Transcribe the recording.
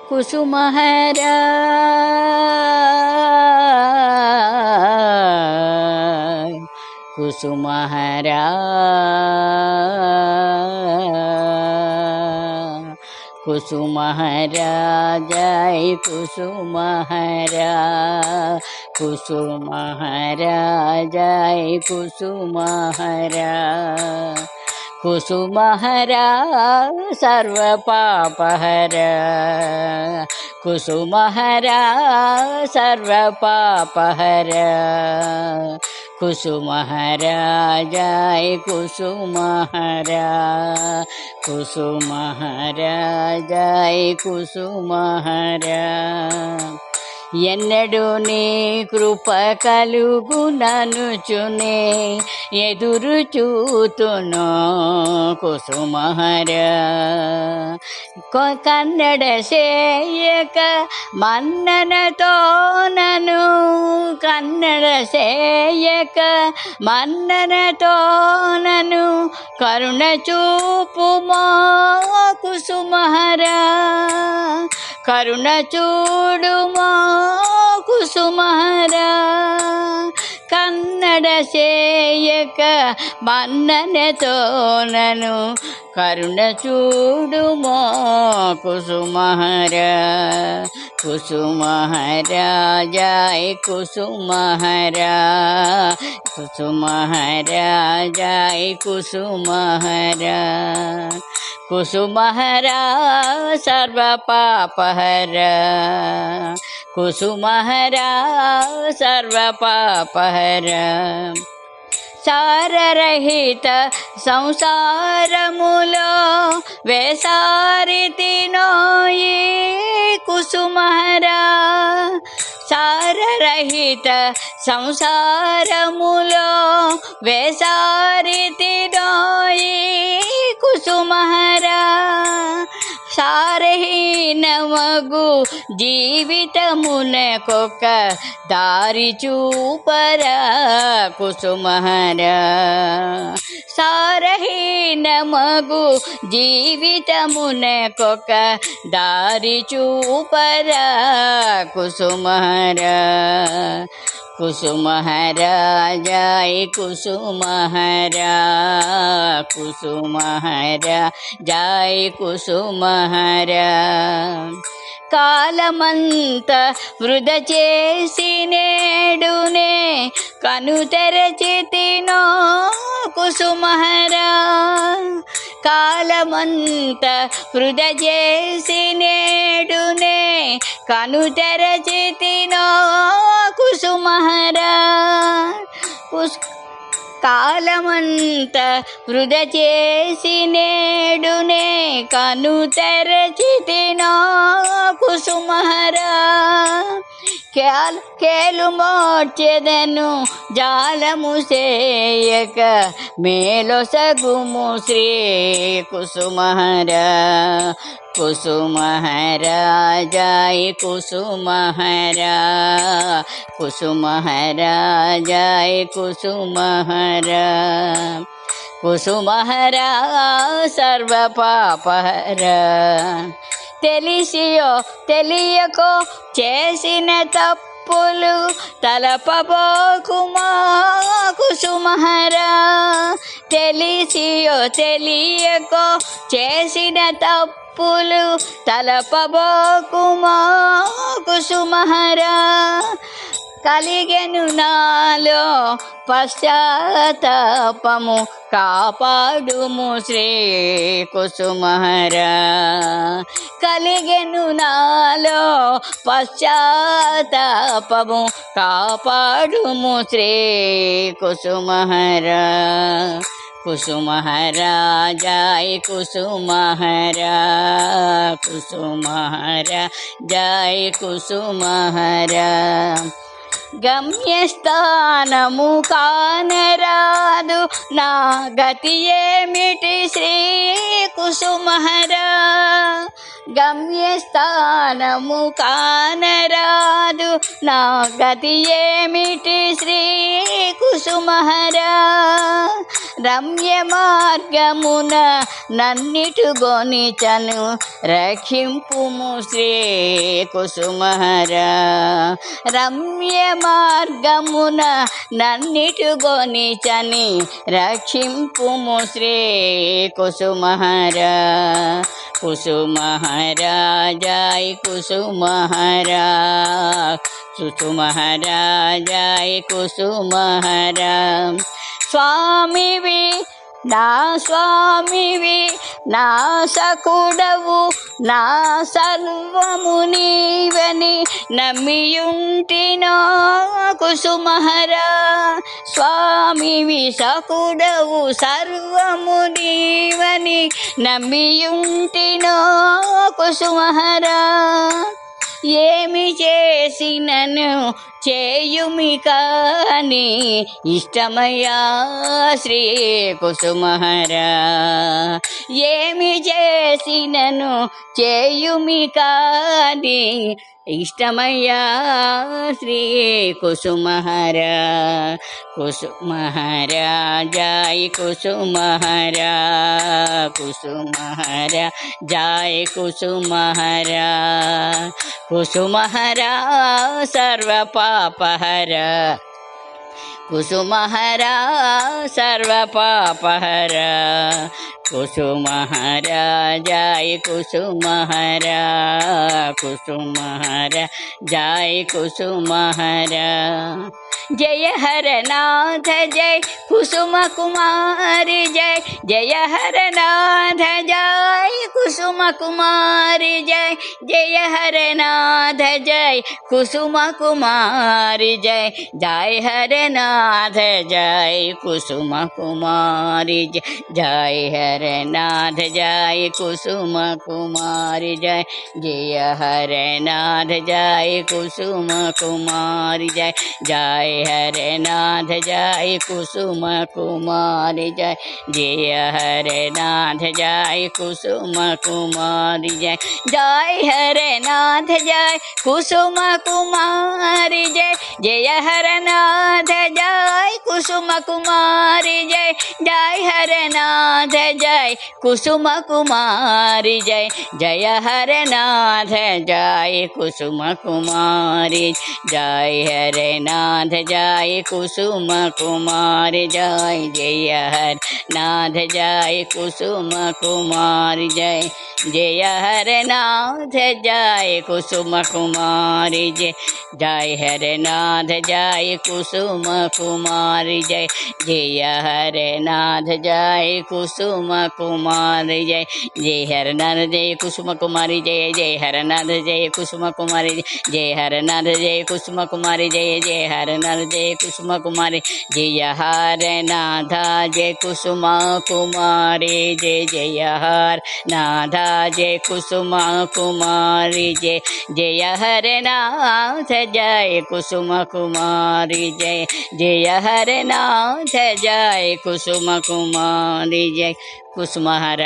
కుసుమహరా కుసుమహరా కుసుమహరా జై కుసుమహరా కుసుమహరా జై కుసుమహరా కుసుమహరా సర్వ పాపహరా కుసుమహరా సర్వ పాపహరా కుసుమహరా జై కుసుమహరా కుసుమహరా జై కుసుమహరా ఎన్నడూ నీ కృప కలుగుననుచునే ఎదురు చూతును కుసుమహరా కన్నడ సేయక మన్ననతో నను కన్నడ సేయక మన్ననతో నను కరుణ చూపుమా కుసుమహరా కరుణ చూడుమా కుసుమహరా కన్నడ సేయక మన్ననతో నను కరుణ చూడుమా కుసుమహరా కుసుమహరా జై కుసుమహరా కుసుమహరా జై కుసుమహరా కుసుమహరా సర్వ పాపహరా కుసుమహరా సర్వ పాపహరా సారరహిత సంసారములో వేసారితినోయి కుసుమహరా సారరహిత సంసారములో వేసారితినోయి కుసుమహరా సారహీనమగు జీవితమునకొక దారి చూపరా కుసుమహరా సారహీనమగు జీవితమునకొక దారి చూపరా కుసుమహరా కుసుమహరా జై కుసుమహరా కుసుమహరా జై కుసుమహరా కాలమంత వృధ చేసి నేడునే కను తెరచితినో కుసుమహరా కాలమంత వృధ చేసి నేడునే కను తెరచితినో కుసుమహరా కాలమంత వృధ చేసి నేడునే కను తెరచితినో కుసుమహరా కేలు మోర్చెదను జాలము సేయక మేలొసగుము శ్రీ కుసుమహరా కుసుమహరా జై కుసుమహరా కుసుమహరా జై కుసుమహరా కుసుమహరా సర్వ పాపహరా తెలిసియో తెలియకో చేసిన తప్పులు తలపబోకుమా కుసుమహరా తెలిసియో తెలియకో చేసిన తప్పులు తలపబోకుమా కుసుమహరా కలిగెను నాలో పశ్చాత్తాపము కాపాడుము శ్రీ కుసుమహరా కలిగెను నాలో పశ్చాత్తాపము కాపాడుము శ్రీ కుసుమహరా కుసుమహరా జై కుసుమహరా కుసుమహరా జై కుసుమహరా గమ్యస్థానము కానరాదు నా గతి ఏమిటి శ్రీ కుసుమహరా గమ్యస్థానము కానరాదు నా గతి ఏమిటి శ్రీ కుసుమహరా రమ్య మార్గమున నన్నిటుగొనిచను రక్షింపుము శ్రీ కుసుమహర. రమ్య మార్గమున నన్నిటుగొనిచని రక్షింపుము శ్రీ కుసుమహర. కుసుమహర జై కుసుమహర, కుసుమహర జై కుసుమహర. స్వామివి నా స్వామివి, నా సకుడవు, నా సర్వము నీవని నమ్మియుంటినో కుసుమహర. స్వామివి సకుడవు సర్వము నీవని నమ్మియుంటినో కుసుమహర. ఏమి చేసినను చేయుమి కాని ఇష్టమయ్యా శ్రీ కుసుమహర. ఏమి చేసినను చేయుమి కాని ఇష్టమయ్యా శ్రీ కుసుమహర. కుసుమహర జై కుసుమహర, కుసుమహర జై కుసుమహర. కుసుమహర సర్వ పాపహర, కుసుమహర సర్వ పాపహర. కుసుమహర జై కుసుమహర, కుసుమహర జై కుసుమహర. జయ హరనాథ జై కుసుమ కుమారి జై, జయ హరనాథ జై కుసుమ కుమారి జై, జయ హరనాథ జై కుసుమ కుమారి జై, జయ హరనాథ జై కుసుమ కుమారి జై, జయ హరనాథ జై కుసుమ కుమారి జై, జయ హరనాథ జై కుసుమ కుమారి జై, జయ హరనాథ జై కుసుమ కుమారి జై, జయ హరనాథ జై కుసుమ కుమారి జై, జయ హరనాథ జై కుసుమ కుమారి జై, జయ హరనాథ జై కుసుమ కుమారి జై, జయ హరనాథ జై కుసుమ కుమారి జై, జయ హరనాథ జై కుసుమ కుమారి, జయ హరనాథ జై కుసుమ కుమారి జై, జయ హరనాథ జై కుసుమ కుమారి జై, జయ హరనాథ జై కుసుమ కుమారి జై, జయ హరనాథ జై కుసుమ కుమారి జై, జయ హరనాథ జై కుసుమ కుమారి జై, జయ హరనాథ జై కుసుమ కుమారి జై, జయ హరనాథ జై కుసుమ కుమారి జై, జయ హరనాథ జై కుసుమ కుమారి జై, జయ హరనాథ జై కుసుమ కుమారి, జయ హరనాథ జై కుసుమ కుమారి జై, జయ హరనాథ జై కుసుమ కుమారి జై, జయ హరనాథ జై కుసుమ కుమారి జై, జయ హరనాథ జై కుసుమ కుమారి జై. కుసుమహర.